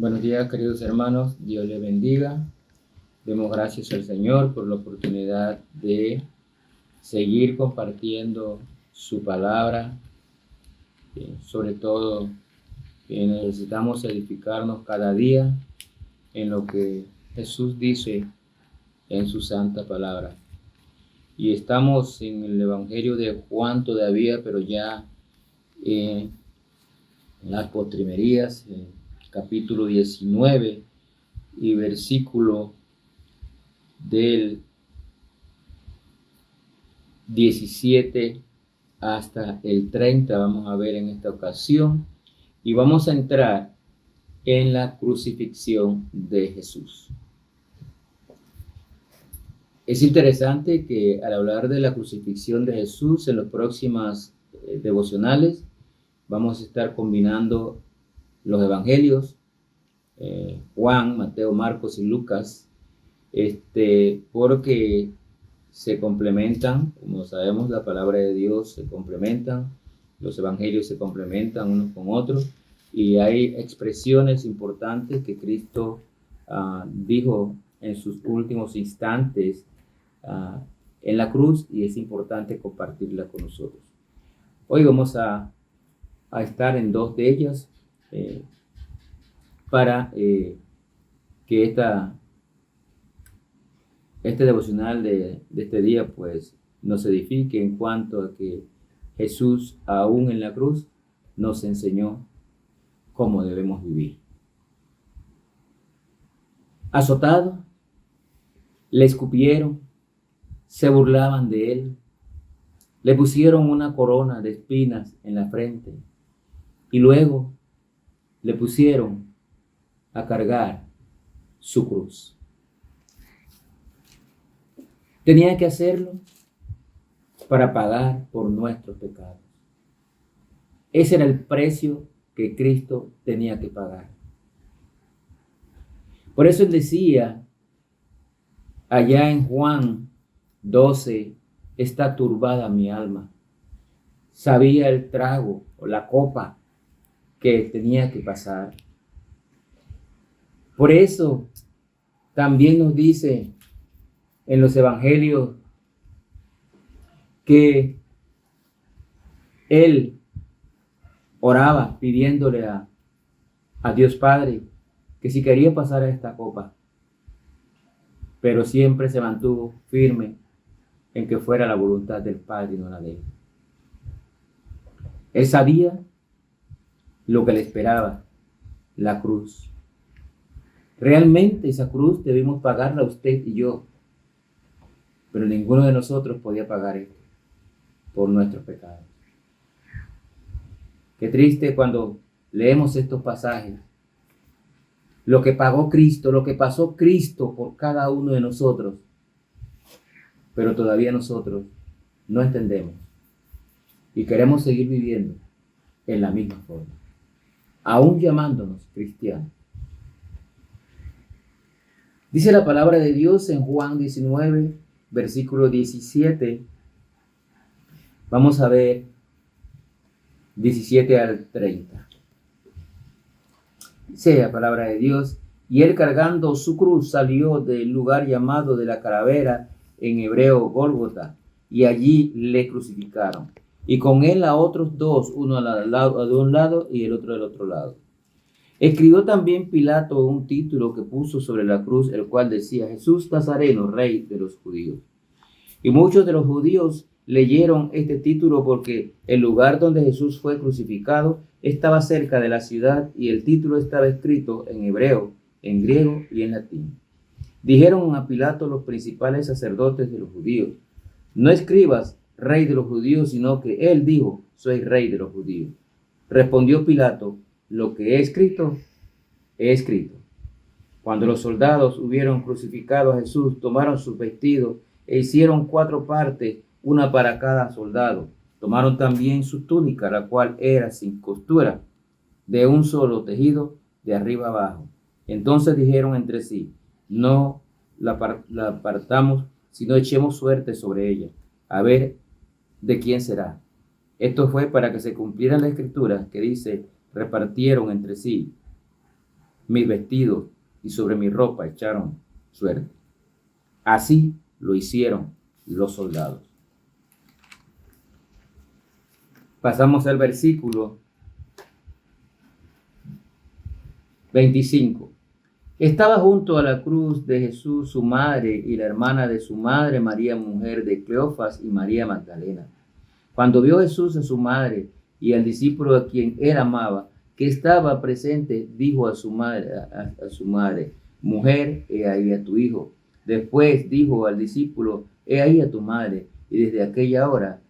Buenos días, queridos hermanos. Dios les bendiga. Demos gracias al Señor por la oportunidad de seguir compartiendo su palabra. Sobre todo, necesitamos edificarnos cada día en lo que Jesús dice en su santa palabra. Y estamos en el Evangelio de Juan todavía, pero ya en las postrimerías, capítulo 19 y versículo del 17 hasta el 30 vamos a ver en esta ocasión, y vamos a entrar en la crucifixión de Jesús. Es interesante que al hablar de la crucifixión de Jesús en las próximas devocionales vamos a estar combinando los evangelios, Juan, Mateo, Marcos y Lucas, porque se complementan. Como sabemos, la palabra de Dios se complementan, los evangelios se complementan unos con otros, y hay expresiones importantes que Cristo dijo en sus últimos instantes en la cruz, y es importante compartirla con nosotros. Hoy vamos a estar en dos de ellas para que este devocional de este día pues nos edifique en cuanto a que Jesús, aún en la cruz, nos enseñó cómo debemos vivir. Azotado, le escupieron, se burlaban de él, le pusieron una corona de espinas en la frente y luego le pusieron a cargar su cruz. Tenía que hacerlo para pagar por nuestros pecados. Ese era el precio que Cristo tenía que pagar. Por eso él decía allá en Juan 12, está turbada mi alma. Sabía el trago o la copa que tenía que pasar. Por eso también nos dice en los evangelios que él oraba pidiéndole a Dios Padre que si quería pasar a esta copa, pero siempre se mantuvo firme en que fuera la voluntad del Padre y no la de él. Él sabía lo que le esperaba, la cruz. Realmente esa cruz debimos pagarla usted y yo, pero ninguno de nosotros podía pagar esto por nuestros pecados. Qué triste cuando leemos estos pasajes. Lo que pagó Cristo, lo que pasó Cristo por cada uno de nosotros, pero todavía nosotros no entendemos y queremos seguir viviendo en la misma forma, aún llamándonos cristianos. Dice la palabra de Dios en Juan 19, versículo 17. Vamos a ver 17 al 30. Dice la palabra de Dios: y él, cargando su cruz, salió del lugar llamado de la calavera, en hebreo Gólgota, y allí le crucificaron, y con él a otros dos, uno de un lado y el otro del otro lado. Escribió también Pilato un título que puso sobre la cruz, el cual decía: Jesús Nazareno, Rey de los judíos. Y muchos de los judíos leyeron este título porque el lugar donde Jesús fue crucificado estaba cerca de la ciudad, y el título estaba escrito en hebreo, en griego y en latín. Dijeron a Pilato los principales sacerdotes de los judíos: no escribas Rey de los judíos, sino que él dijo: soy Rey de los judíos. Respondió Pilato: lo que he escrito, he escrito. Cuando los soldados hubieron crucificado a Jesús, tomaron sus vestidos e hicieron 4 partes, una para cada soldado. Tomaron también su túnica, la cual era sin costura, de un solo tejido, de arriba abajo. Entonces dijeron entre sí: no la partamos, sino echemos suerte sobre ella, a ver de quién será. Esto fue para que se cumpliera la escritura que dice: repartieron entre sí mis vestidos y sobre mi ropa echaron suerte. Así lo hicieron los soldados. Pasamos al versículo 25. Estaba junto a la cruz de Jesús su madre y la hermana de su madre, María, mujer de Cleofas, y María Magdalena. Cuando vio Jesús a su madre y al discípulo a quien él amaba, que estaba presente, dijo a su madre, mujer, he ahí a tu hijo. Después dijo al discípulo, he ahí a tu madre. Y desde aquella hora,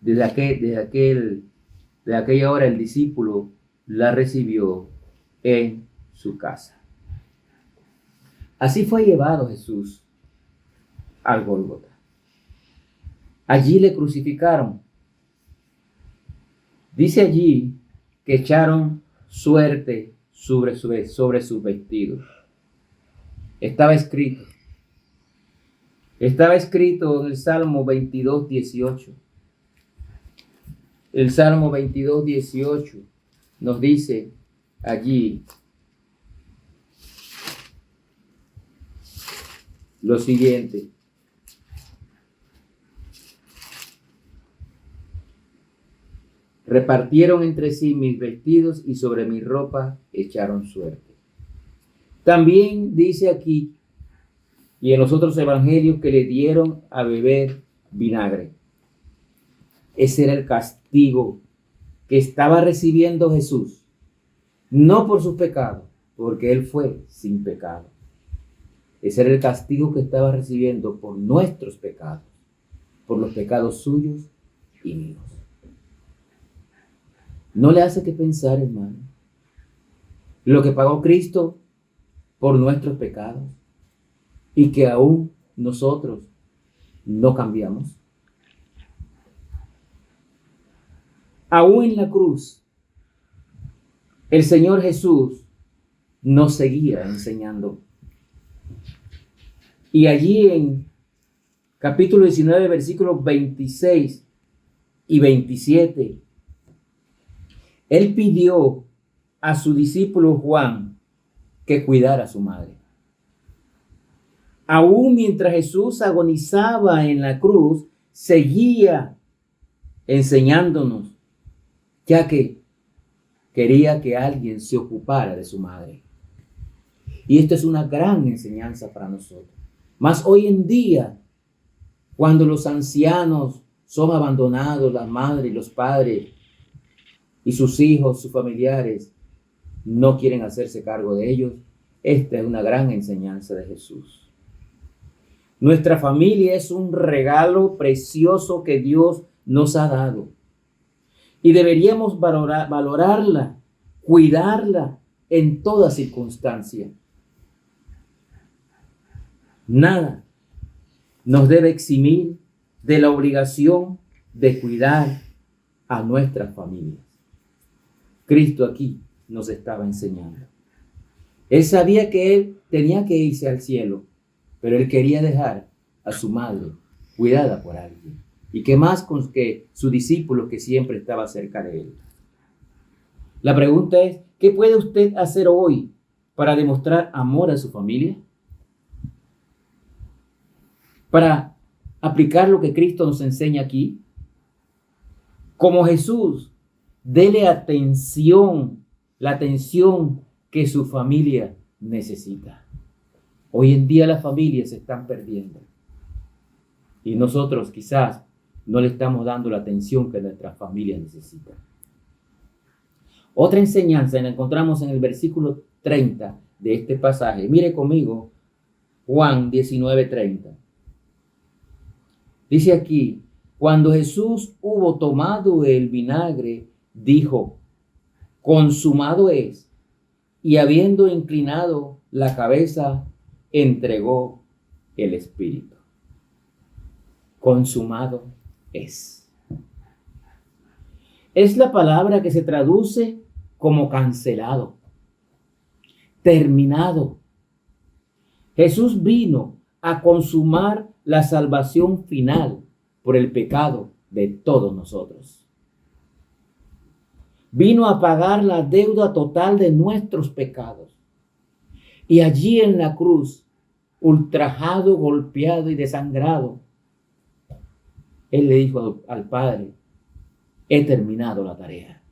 desde aquella hora el discípulo la recibió en su casa. Así fue llevado Jesús al Gólgota. Allí le crucificaron. Dice allí que echaron suerte sobre sus vestidos. Estaba escrito en el Salmo 22, 18. El Salmo 22, 18 nos dice allí lo siguiente. Repartieron entre sí mis vestidos y sobre mi ropa echaron suerte. También dice aquí y en los otros evangelios que le dieron a beber vinagre. Ese era el castigo que estaba recibiendo Jesús, no por sus pecados, porque él fue sin pecado. Ese era el castigo que estaba recibiendo por nuestros pecados, por los pecados suyos y míos. ¿No le hace que pensar, hermano, lo que pagó Cristo por nuestros pecados y que aún nosotros no cambiamos? Aún en la cruz, el Señor Jesús nos seguía enseñando. Y allí en capítulo 19, versículos 26 y 27, Él pidió a su discípulo Juan que cuidara a su madre. Aún mientras Jesús agonizaba en la cruz, seguía enseñándonos, ya que quería que alguien se ocupara de su madre. Y esto es una gran enseñanza para nosotros. Más hoy en día, cuando los ancianos son abandonados, las madres y los padres, y sus hijos, sus familiares, no quieren hacerse cargo de ellos, esta es una gran enseñanza de Jesús. Nuestra familia es un regalo precioso que Dios nos ha dado. Y deberíamos valorarla, cuidarla en toda circunstancia. Nada nos debe eximir de la obligación de cuidar a nuestras familias. Cristo aquí nos estaba enseñando. Él sabía que él tenía que irse al cielo, pero él quería dejar a su madre cuidada por alguien. Y qué más con que su discípulo que siempre estaba cerca de él. La pregunta es, ¿qué puede usted hacer hoy para demostrar amor a su familia? Para aplicar lo que Cristo nos enseña aquí. Como Jesús, dele atención, la atención que su familia necesita. Hoy en día las familias se están perdiendo. Y nosotros quizás no le estamos dando la atención que nuestras familias necesitan. Otra enseñanza la encontramos en el versículo 30 de este pasaje. Mire conmigo Juan 19:30. Dice aquí, cuando Jesús hubo tomado el vinagre, dijo, consumado es, y habiendo inclinado la cabeza, entregó el espíritu. Consumado es. Es la palabra que se traduce como cancelado, terminado. Jesús vino a consumar la salvación final por el pecado de todos nosotros. Vino a pagar la deuda total de nuestros pecados. Y allí en la cruz, ultrajado, golpeado y desangrado, Él le dijo al Padre, he terminado la tarea.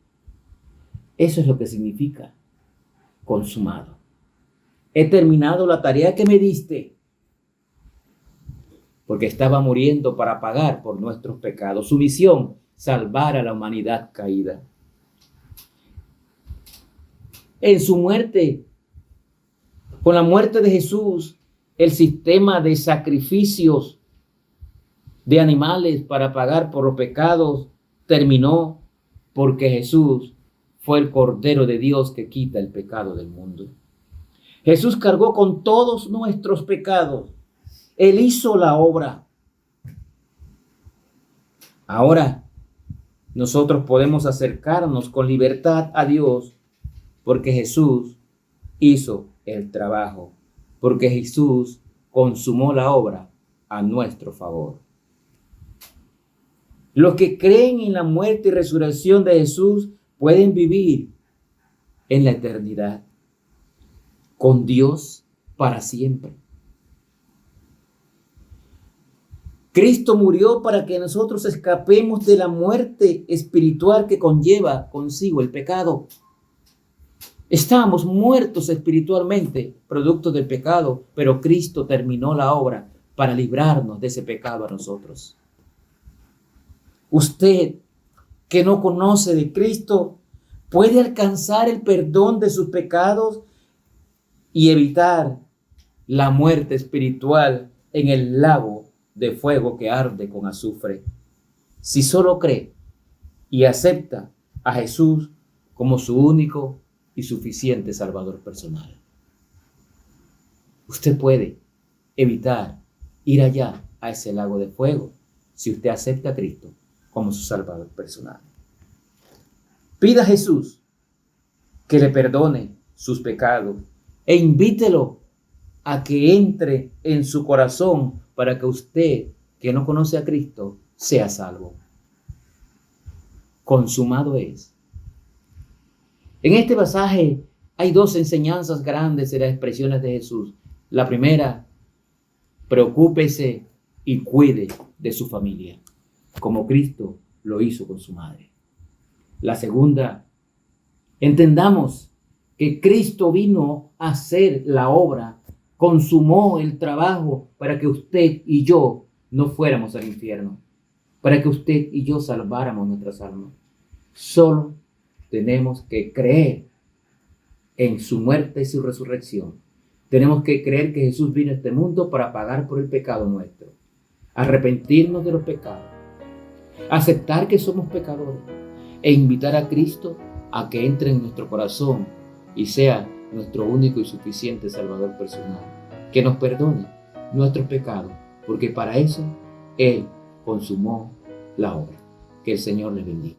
Eso es lo que significa consumado. He terminado la tarea que me diste, porque estaba muriendo para pagar por nuestros pecados. Su misión, salvar a la humanidad caída. En su muerte, con la muerte de Jesús, el sistema de sacrificios de animales para pagar por los pecados terminó, porque Jesús fue el Cordero de Dios que quita el pecado del mundo. Jesús cargó con todos nuestros pecados. Él hizo la obra. Ahora nosotros podemos acercarnos con libertad a Dios porque Jesús hizo el trabajo, porque Jesús consumó la obra a nuestro favor. Los que creen en la muerte y resurrección de Jesús pueden vivir en la eternidad con Dios para siempre. Cristo murió para que nosotros escapemos de la muerte espiritual que conlleva consigo el pecado. Estábamos muertos espiritualmente, producto del pecado, pero Cristo terminó la obra para librarnos de ese pecado a nosotros. Usted que no conoce de Cristo puede alcanzar el perdón de sus pecados y evitar la muerte espiritual en el lago de fuego que arde con azufre, si solo cree y acepta a Jesús como su único y suficiente Salvador personal. Usted puede evitar ir allá a ese lago de fuego si usted acepta a Cristo como su Salvador personal. Pida a Jesús que le perdone sus pecados e invítelo a que entre en su corazón para que usted, que no conoce a Cristo, sea salvo. Consumado es. En este pasaje hay dos enseñanzas grandes de las expresiones de Jesús. La primera, preocúpese y cuide de su familia, como Cristo lo hizo con su madre. La segunda, entendamos que Cristo vino a hacer la obra, consumó el trabajo para que usted y yo no fuéramos al infierno, para que usted y yo salváramos nuestras almas. Solo tenemos que creer en su muerte y su resurrección. Tenemos que creer que Jesús vino a este mundo para pagar por el pecado nuestro, arrepentirnos de los pecados, aceptar que somos pecadores e invitar a Cristo a que entre en nuestro corazón y sea nuestro único y suficiente Salvador personal, que nos perdone nuestros pecados, porque para eso Él consumó la obra. Que el Señor les bendiga.